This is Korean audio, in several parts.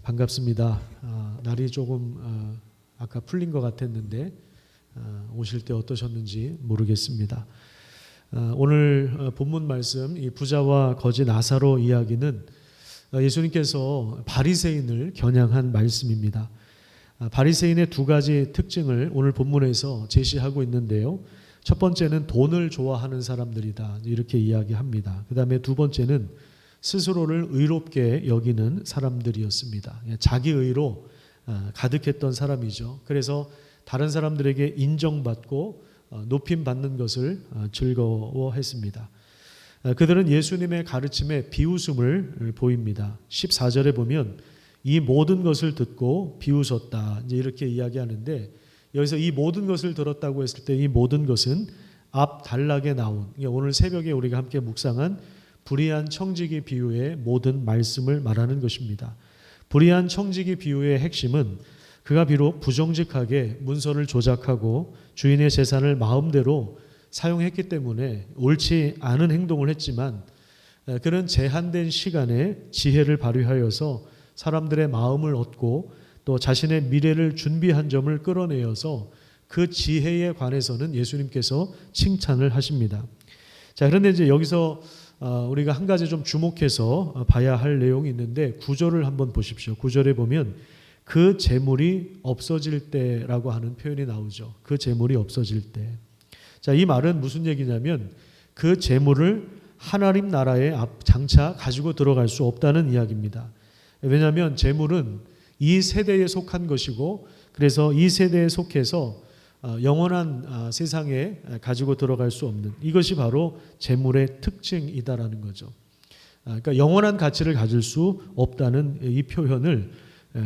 반갑습니다. 날이 조금 아까 풀린 것 같았는데 오실 때 어떠셨는지 모르겠습니다. 오늘 본문 말씀 이 부자와 거지 나사로 이야기는 예수님께서 바리새인을 겨냥한 말씀입니다. 바리새인의 두 가지 특징을 오늘 본문에서 제시하고 있는데요. 첫 번째는 돈을 좋아하는 사람들이다 이렇게 이야기합니다. 그 다음에 두 번째는 스스로를 의롭게 여기는 사람들이었습니다. 자기 의로 가득했던 사람이죠. 그래서 다른 사람들에게 인정받고 높임받는 것을 즐거워했습니다. 그들은 예수님의 가르침에 비웃음을 보입니다. 14절에 보면 이 모든 것을 듣고 비웃었다 이제 이렇게 이야기하는데, 여기서 이 모든 것을 들었다고 했을 때 이 모든 것은 앞 단락에 나온 오늘 새벽에 우리가 함께 묵상한 불의한 청지기 비유의 모든 말씀을 말하는 것입니다. 불의한 청지기 비유의 핵심은 그가 비록 부정직하게 문서를 조작하고 주인의 재산을 마음대로 사용했기 때문에 옳지 않은 행동을 했지만, 그는 제한된 시간에 지혜를 발휘하여서 사람들의 마음을 얻고 또 자신의 미래를 준비한 점을 끌어내어서 그 지혜에 관해서는 예수님께서 칭찬을 하십니다. 자, 그런데 이제 여기서 우리가 한 가지 좀 주목해서 봐야 할 내용이 있는데 9절을 한번 보십시오. 9절에 보면 그 재물이 없어질 때라고 하는 표현이 나오죠. 그 재물이 없어질 때. 자, 이 말은 무슨 얘기냐면 그 재물을 하나님 나라에 장차 가지고 들어갈 수 없다는 이야기입니다. 왜냐하면 재물은 이 세대에 속한 것이고, 그래서 이 세대에 속해서 영원한 세상에 가지고 들어갈 수 없는, 이것이 바로 재물의 특징이다라는 거죠. 그러니까 영원한 가치를 가질 수 없다는 이 표현을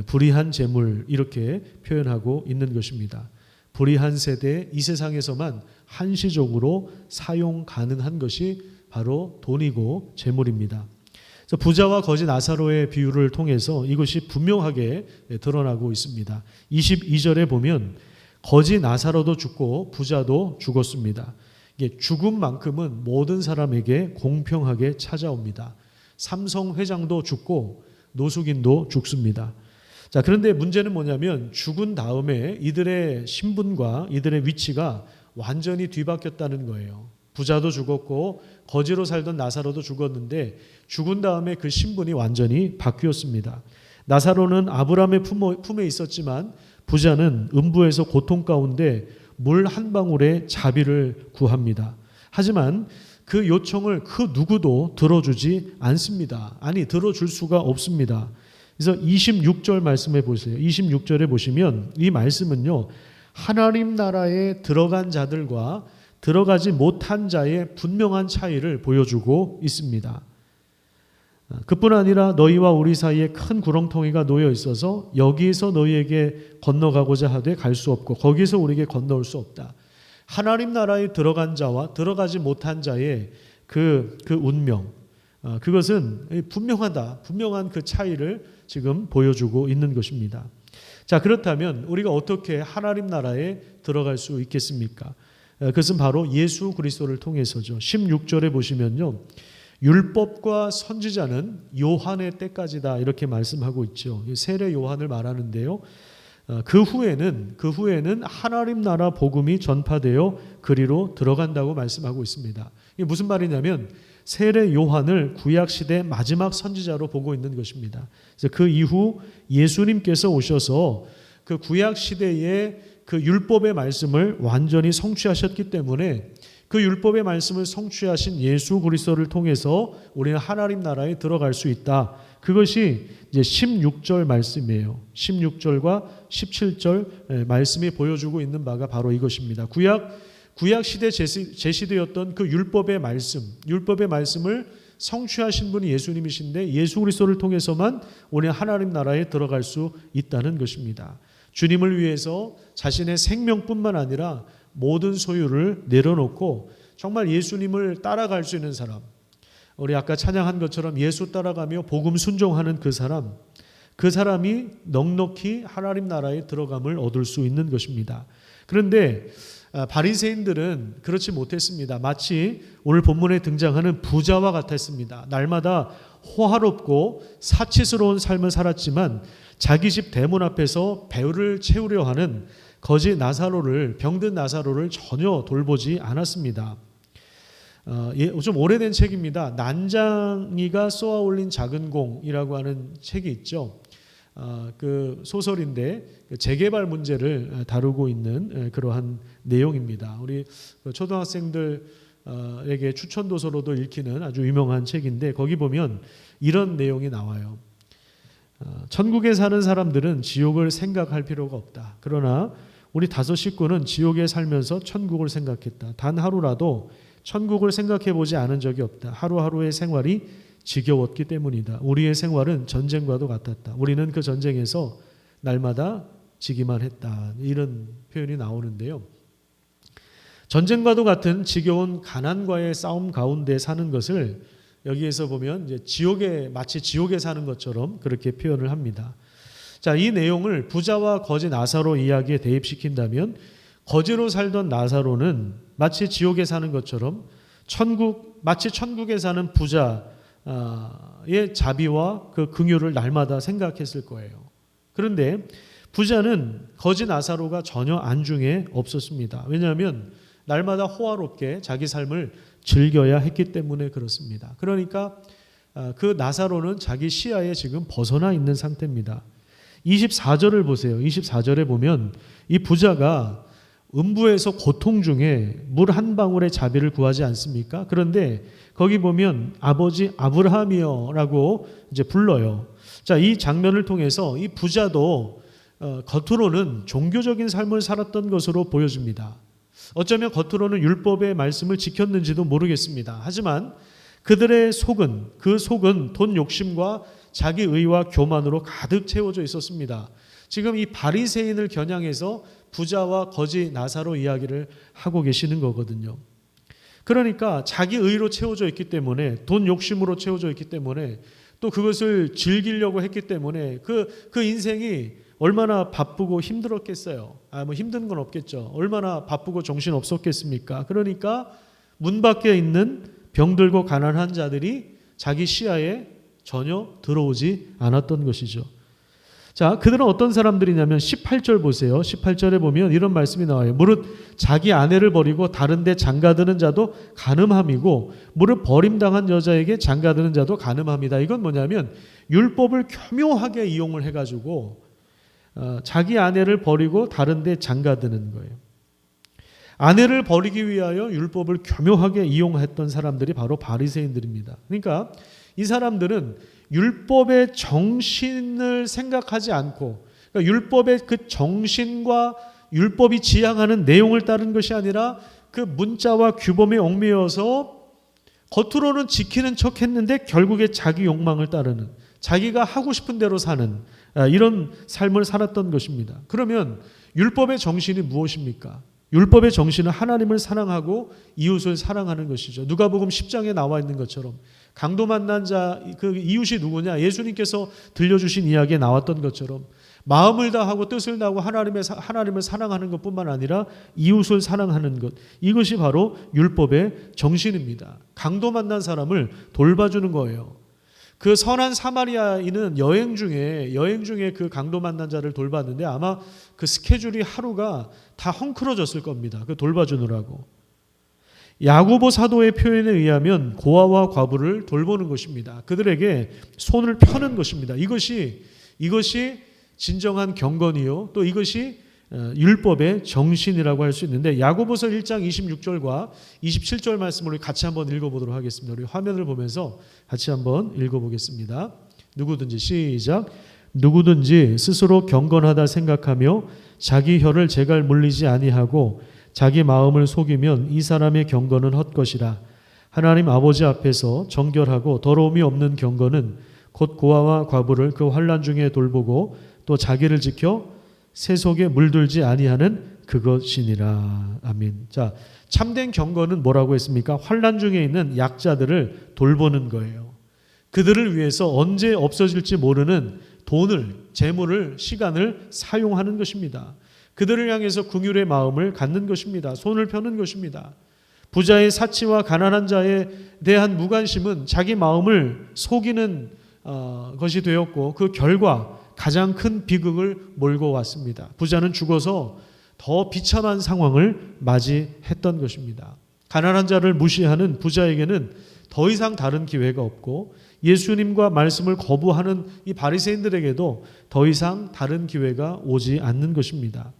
불의한 재물 이렇게 표현하고 있는 것입니다. 불의한 세대, 이 세상에서만 한시적으로 사용 가능한 것이 바로 돈이고 재물입니다. 부자와 거지 나사로의 비유를 통해서 이것이 분명하게 드러나고 있습니다. 22절에 보면 거지 나사로도 죽고 부자도 죽었습니다. 이게 죽음만큼은 모든 사람에게 공평하게 찾아옵니다. 삼성 회장도 죽고 노숙인도 죽습니다. 자, 그런데 문제는 뭐냐면 죽은 다음에 이들의 신분과 이들의 위치가 완전히 뒤바뀌었다는 거예요. 부자도 죽었고 거지로 살던 나사로도 죽었는데 죽은 다음에 그 신분이 완전히 바뀌었습니다. 나사로는 아브라함의 품에 있었지만 부자는 음부에서 고통 가운데 물 한 방울에 자비를 구합니다. 하지만 그 요청을 그 누구도 들어주지 않습니다. 아니, 들어줄 수가 없습니다. 그래서 26절 말씀해 보세요. 26절에 보시면 이 말씀은요, 하나님 나라에 들어간 자들과 들어가지 못한 자의 분명한 차이를 보여주고 있습니다. 그뿐 아니라 너희와 우리 사이에 큰 구렁텅이가 놓여 있어서 여기에서 너희에게 건너가고자 하되 갈 수 없고 거기에서 우리에게 건너올 수 없다. 하나님 나라에 들어간 자와 들어가지 못한 자의 그 운명, 그것은 분명하다. 분명한 그 차이를 지금 보여주고 있는 것입니다. 자, 그렇다면 우리가 어떻게 하나님 나라에 들어갈 수 있겠습니까? 그것은 바로 예수 그리스도를 통해서죠. 16절에 보시면요, 율법과 선지자는 요한의 때까지다 이렇게 말씀하고 있죠. 세례 요한을 말하는데요. 그 후에는 하나님 나라 복음이 전파되어 그리로 들어간다고 말씀하고 있습니다. 이게 무슨 말이냐면 세례 요한을 구약 시대 마지막 선지자로 보고 있는 것입니다. 그래서 그 이후 예수님께서 오셔서 그 구약 시대의 그 율법의 말씀을 완전히 성취하셨기 때문에 그 율법의 말씀을 성취하신 예수 그리스도를 통해서 우리는 하나님 나라에 들어갈 수 있다. 그것이 이제 16절 말씀이에요. 16절과 17절 말씀이 보여주고 있는 바가 바로 이것입니다. 구약 시대 제시되었던 그 율법의 말씀을 성취하신 분이 예수님이신데 예수 그리스도를 통해서만 우리는 하나님 나라에 들어갈 수 있다는 것입니다. 주님을 위해서 자신의 생명뿐만 아니라 모든 소유를 내려놓고 정말 예수님을 따라갈 수 있는 사람, 우리 아까 찬양한 것처럼 예수 따라가며 복음 순종하는 그 사람이 넉넉히 하나님 나라에 들어감을 얻을 수 있는 것입니다. 그런데 바리새인들은 그렇지 못했습니다. 마치 오늘 본문에 등장하는 부자와 같았습니다. 날마다 호화롭고 사치스러운 삶을 살았지만 자기 집 대문 앞에서 배를 채우려 하는 거지 나사로를, 병든 나사로를 전혀 돌보지 않았습니다. 좀 오래된 책입니다. 난장이가 쏘아 올린 작은 공이라고 하는 책이 있죠. 그 소설인데 재개발 문제를 다루고 있는 그러한 내용입니다. 우리 초등학생들에게 추천도서로도 읽히는 아주 유명한 책인데 거기 보면 이런 내용이 나와요. 천국에 사는 사람들은 지옥을 생각할 필요가 없다. 그러나 우리 5 식구는 지옥에 살면서 천국을 생각했다. 단 하루라도 천국을 생각해 보지 않은 적이 없다. 하루하루의 생활이 지겨웠기 때문이다. 우리의 생활은 전쟁과도 같았다. 우리는 그 전쟁에서 날마다 지기만 했다. 이런 표현이 나오는데요. 전쟁과도 같은 지겨운 가난과의 싸움 가운데 사는 것을 여기에서 보면 이제 마치 지옥에 사는 것처럼 그렇게 표현을 합니다. 자, 이 내용을 부자와 거지 나사로 이야기에 대입시킨다면 거지로 살던 나사로는 마치 지옥에 사는 것처럼 마치 천국에 사는 부자의 자비와 그 긍휼을 날마다 생각했을 거예요. 그런데 부자는 거지 나사로가 전혀 안중에 없었습니다. 왜냐하면 날마다 호화롭게 자기 삶을 즐겨야 했기 때문에 그렇습니다. 그러니까 그 나사로는 자기 시야에 지금 벗어나 있는 상태입니다. 24절을 보세요. 24절에 보면 이 부자가 음부에서 고통 중에 물 한 방울의 자비를 구하지 않습니까? 그런데 거기 보면 아버지 아브라함이여라고 이제 불러요. 자, 이 장면을 통해서 이 부자도 겉으로는 종교적인 삶을 살았던 것으로 보여집니다. 어쩌면 겉으로는 율법의 말씀을 지켰는지도 모르겠습니다. 하지만 그들의 속은 돈 욕심과 자기 의와 교만으로 가득 채워져 있었습니다. 지금 이 바리새인을 겨냥해서 부자와 거지 나사로 이야기를 하고 계시는 거거든요. 그러니까 자기 의로 채워져 있기 때문에, 돈 욕심으로 채워져 있기 때문에, 또 그것을 즐기려고 했기 때문에 그 인생이 얼마나 바쁘고 힘들었겠어요. 뭐 힘든 건 없겠죠. 얼마나 바쁘고 정신 없었겠습니까? 그러니까 문 밖에 있는 병들고 가난한 자들이 자기 시야에 전혀 들어오지 않았던 것이죠. 자, 그들은 어떤 사람들이냐면 18절 보세요. 18절에 보면 이런 말씀이 나와요. 무릇 자기 아내를 버리고 다른 데 장가드는 자도 간음함이고 무릇 버림당한 여자에게 장가드는 자도 간음함이다. 이건 뭐냐면 율법을 교묘하게 이용을 해가지고 자기 아내를 버리고 다른 데 장가드는 거예요. 아내를 버리기 위하여 율법을 교묘하게 이용했던 사람들이 바로 바리새인들입니다. 그러니까 이 사람들은 율법의 정신을 생각하지 않고, 그러니까 율법의 그 정신과 율법이 지향하는 내용을 따른 것이 아니라 그 문자와 규범에 얽매여서 겉으로는 지키는 척 했는데 결국에 자기 욕망을 따르는, 자기가 하고 싶은 대로 사는 이런 삶을 살았던 것입니다. 그러면 율법의 정신이 무엇입니까? 율법의 정신은 하나님을 사랑하고 이웃을 사랑하는 것이죠. 누가복음 10장에 나와 있는 것처럼 강도 만난 자, 그 이웃이 누구냐? 예수님께서 들려주신 이야기에 나왔던 것처럼 마음을 다하고 뜻을 다하고 하나님을 사랑하는 것뿐만 아니라 이웃을 사랑하는 것, 이것이 바로 율법의 정신입니다. 강도 만난 사람을 돌봐주는 거예요. 그 선한 사마리아인은 여행 중에 그 강도 만난 자를 돌봤는데 아마 그 스케줄이 하루가 다 헝클어졌을 겁니다. 그 돌봐주느라고. 야고보 사도의 표현에 의하면 고아와 과부를 돌보는 것입니다. 그들에게 손을 펴는 것입니다. 이것이 진정한 경건이요, 또 이것이 율법의 정신이라고 할 수 있는데, 야고보서 1장 26절과 27절 말씀을 같이 한번 읽어보도록 하겠습니다. 우리 화면을 보면서 같이 한번 읽어보겠습니다. 누구든지 시작. 누구든지 스스로 경건하다 생각하며 자기 혀를 제갈 물리지 아니하고 자기 마음을 속이면 이 사람의 경건은 헛것이라. 하나님 아버지 앞에서 정결하고 더러움이 없는 경건은 곧 고아와 과부를 그 환난 중에 돌보고 또 자기를 지켜 세속에 물들지 아니하는 그것이니라. 아멘. 자, 참된 경건은 뭐라고 했습니까? 환난 중에 있는 약자들을 돌보는 거예요. 그들을 위해서 언제 없어질지 모르는 돈을, 재물을, 시간을 사용하는 것입니다. 그들을 향해서 긍휼의 마음을 갖는 것입니다. 손을 펴는 것입니다. 부자의 사치와 가난한 자에 대한 무관심은 자기 마음을 속이는 것이 되었고 그 결과 가장 큰 비극을 몰고 왔습니다. 부자는 죽어서 더 비참한 상황을 맞이했던 것입니다. 가난한 자를 무시하는 부자에게는 더 이상 다른 기회가 없고 예수님과 말씀을 거부하는 이 바리새인들에게도 더 이상 다른 기회가 오지 않는 것입니다.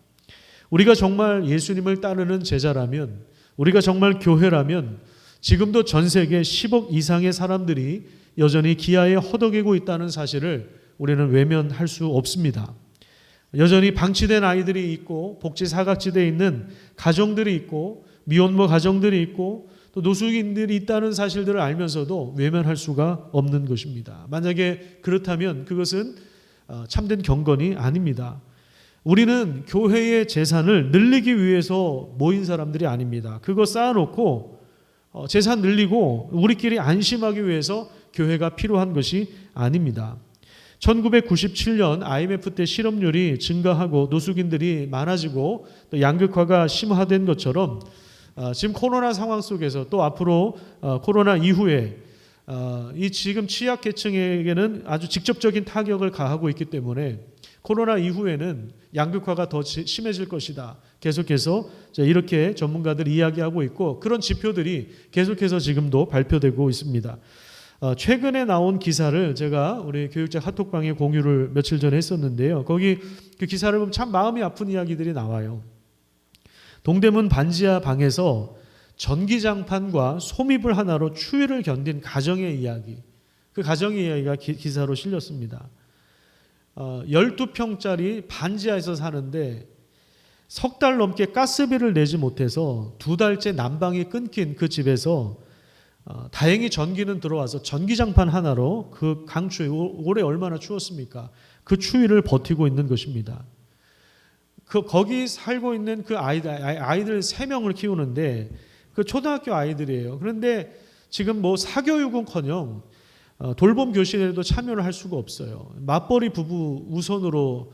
우리가 정말 예수님을 따르는 제자라면, 우리가 정말 교회라면 지금도 전 세계 10억 이상의 사람들이 여전히 기아에 허덕이고 있다는 사실을 우리는 외면할 수 없습니다. 여전히 방치된 아이들이 있고 복지 사각지대에 있는 가정들이 있고 미혼모 가정들이 있고 또 노숙인들이 있다는 사실들을 알면서도 외면할 수가 없는 것입니다. 만약에 그렇다면 그것은 참된 경건이 아닙니다. 우리는 교회의 재산을 늘리기 위해서 모인 사람들이 아닙니다. 그거 쌓아놓고 재산 늘리고 우리끼리 안심하기 위해서 교회가 필요한 것이 아닙니다. 1997년 IMF 때 실업률이 증가하고 노숙인들이 많아지고 또 양극화가 심화된 것처럼 지금 코로나 상황 속에서 또 앞으로 코로나 이후에 이 지금 취약계층에게는 아주 직접적인 타격을 가하고 있기 때문에 코로나 이후에는 양극화가 더 심해질 것이다. 계속해서 이렇게 전문가들이 이야기하고 있고 그런 지표들이 계속해서 지금도 발표되고 있습니다. 최근에 나온 기사를 제가 우리 교육자 카톡방에 공유를 며칠 전에 했었는데요. 거기 그 기사를 보면 참 마음이 아픈 이야기들이 나와요. 동대문 반지하 방에서 전기장판과 솜이불 하나로 추위를 견딘 가정의 이야기, 그 가정의 이야기가 기사로 실렸습니다. 12평짜리 반지하에서 사는데 석 달 넘게 가스비를 내지 못해서 2달째 난방이 끊긴 그 집에서 다행히 전기는 들어와서 전기장판 하나로 그 강추위, 올해 얼마나 추웠습니까? 그 추위를 버티고 있는 것입니다. 거기 살고 있는 그 아이들 3명을 키우는데 그 초등학교 아이들이에요. 그런데 지금 뭐 사교육은커녕 돌봄 교실에도 참여를 할 수가 없어요. 맞벌이 부부 우선으로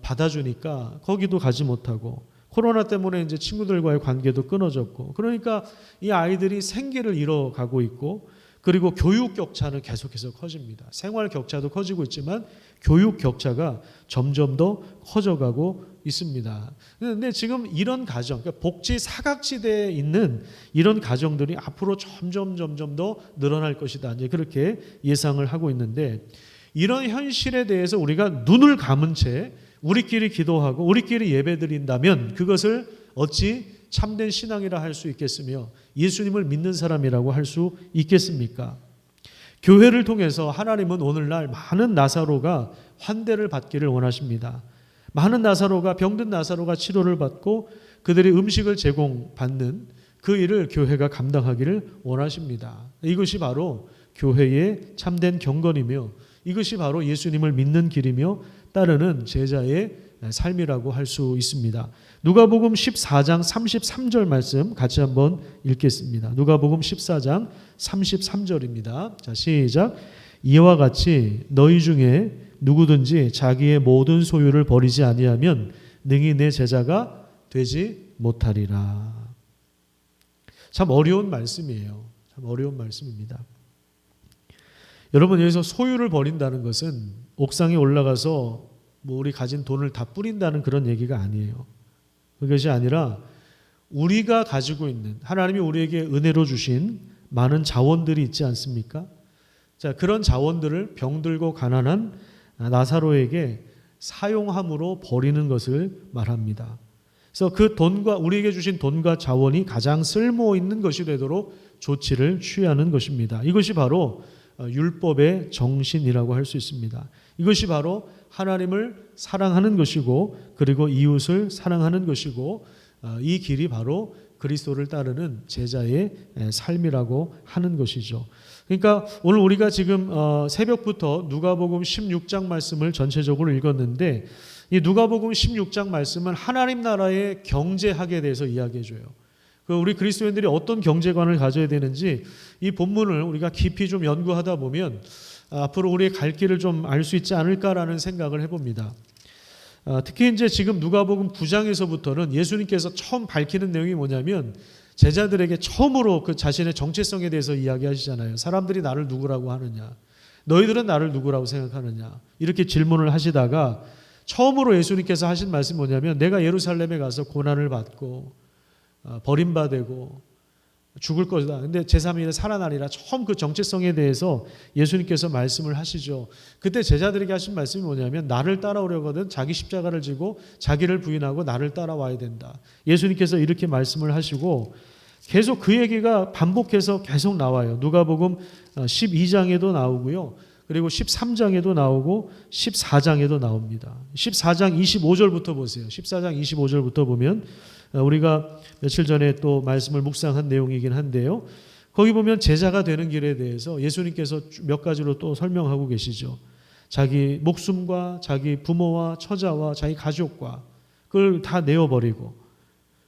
받아주니까 거기도 가지 못하고 코로나 때문에 이제 친구들과의 관계도 끊어졌고 그러니까 이 아이들이 생계를 잃어가고 있고 그리고 교육 격차는 계속해서 커집니다. 생활 격차도 커지고 있지만 교육 격차가 점점 더 커져가고 있습니다. 그런데 지금 이런 가정, 그러니까 복지 사각지대에 있는 이런 가정들이 앞으로 점점 더 늘어날 것이다. 이제 그렇게 예상을 하고 있는데 이런 현실에 대해서 우리가 눈을 감은 채 우리끼리 기도하고 우리끼리 예배드린다면 그것을 어찌 참된 신앙이라 할 수 있겠으며 예수님을 믿는 사람이라고 할 수 있겠습니까? 교회를 통해서 하나님은 오늘날 많은 나사로가 환대를 받기를 원하십니다. 많은 나사로가 병든 나사로가 치료를 받고 그들이 음식을 제공받는 그 일을 교회가 감당하기를 원하십니다. 이것이 바로 교회의 참된 경건이며 이것이 바로 예수님을 믿는 길이며 따르는 제자의 삶이라고 할 수 있습니다. 누가복음 14장 33절 말씀 같이 한번 읽겠습니다. 누가복음 14장 33절입니다. 자, 시작. 이와 같이 너희 중에 누구든지 자기의 모든 소유를 버리지 아니하면 능히 내 제자가 되지 못하리라. 참 어려운 말씀이에요. 참 어려운 말씀입니다. 여러분, 여기서 소유를 버린다는 것은 옥상에 올라가서 뭐 우리 가진 돈을 다 뿌린다는 그런 얘기가 아니에요. 그것이 아니라 우리가 가지고 있는 하나님이 우리에게 은혜로 주신 많은 자원들이 있지 않습니까? 자, 그런 자원들을 병들고 가난한 나사로에게 사용함으로 버리는 것을 말합니다. 그래서 그 돈과 우리에게 주신 돈과 자원이 가장 쓸모 있는 것이 되도록 조치를 취하는 것입니다. 이것이 바로 율법의 정신이라고 할 수 있습니다. 이것이 바로 하나님을 사랑하는 것이고 그리고 이웃을 사랑하는 것이고 이 길이 바로 그리스도를 따르는 제자의 삶이라고 하는 것이죠. 그러니까 오늘 우리가 지금 새벽부터 누가복음 16장 말씀을 전체적으로 읽었는데 이 누가복음 16장 말씀은 하나님 나라의 경제학에 대해서 이야기해줘요. 우리 그리스도인들이 어떤 경제관을 가져야 되는지 이 본문을 우리가 깊이 좀 연구하다 보면 앞으로 우리의 갈 길을 좀 알 수 있지 않을까라는 생각을 해봅니다. 특히 이제 지금 누가복음 9장에서부터는 예수님께서 처음 밝히는 내용이 뭐냐면 제자들에게 처음으로 그 자신의 정체성에 대해서 이야기하시잖아요. 사람들이 나를 누구라고 하느냐? 너희들은 나를 누구라고 생각하느냐? 이렇게 질문을 하시다가 처음으로 예수님께서 하신 말씀이 뭐냐면 내가 예루살렘에 가서 고난을 받고 버림받고 죽을 것이다. 근데 제3일에 살아나리라. 처음 그 정체성에 대해서 예수님께서 말씀을 하시죠. 그때 제자들에게 하신 말씀이 뭐냐면 나를 따라오려거든 자기 십자가를 지고 자기를 부인하고 나를 따라와야 된다. 예수님께서 이렇게 말씀을 하시고 계속 그 얘기가 반복해서 계속 나와요. 누가복음 12장에도 나오고요. 그리고 13장에도 나오고 14장에도 나옵니다. 14장 25절부터 보세요. 14장 25절부터 보면 우리가 며칠 전에 또 말씀을 묵상한 내용이긴 한데요. 거기 보면 제자가 되는 길에 대해서 예수님께서 몇 가지로 또 설명하고 계시죠. 자기 목숨과 자기 부모와 처자와 자기 가족과 그걸 다 내어버리고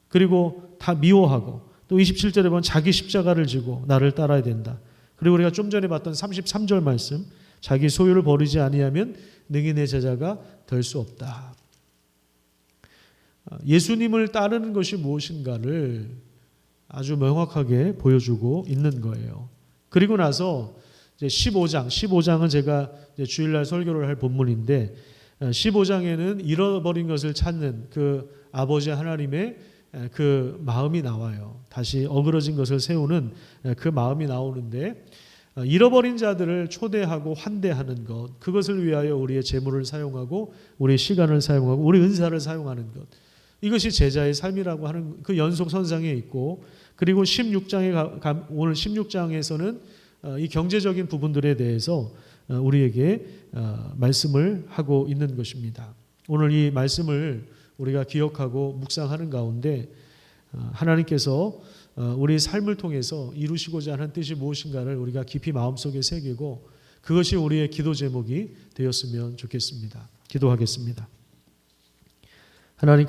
그리고 다 미워하고 또 27절에 보면 자기 십자가를 지고 나를 따라야 된다. 그리고 우리가 좀 전에 봤던 33절 말씀 자기 소유를 버리지 아니하면 능히 내 제자가 될 수 없다. 예수님을 따르는 것이 무엇인가를 아주 명확하게 보여주고 있는 거예요. 그리고 나서 이제 15장은 제가 이제 주일날 설교를 할 본문인데 15장에는 잃어버린 것을 찾는 그 아버지 하나님의 그 마음이 나와요. 다시 어그러진 것을 세우는 그 마음이 나오는데 잃어버린 자들을 초대하고 환대하는 것, 그것을 위하여 우리의 재물을 사용하고 우리의 시간을 사용하고 우리 은사를 사용하는 것, 이것이 제자의 삶이라고 하는 그 연속선상에 있고, 그리고 16장에 오늘 16장에서는 이 경제적인 부분들에 대해서 우리에게 말씀을 하고 있는 것입니다. 오늘 이 말씀을 우리가 기억하고 묵상하는 가운데 하나님께서 우리 삶을 통해서 이루시고자 하는 뜻이 무엇인가를 우리가 깊이 마음속에 새기고 그것이 우리의 기도 제목이 되었으면 좋겠습니다. 기도하겠습니다. 하나님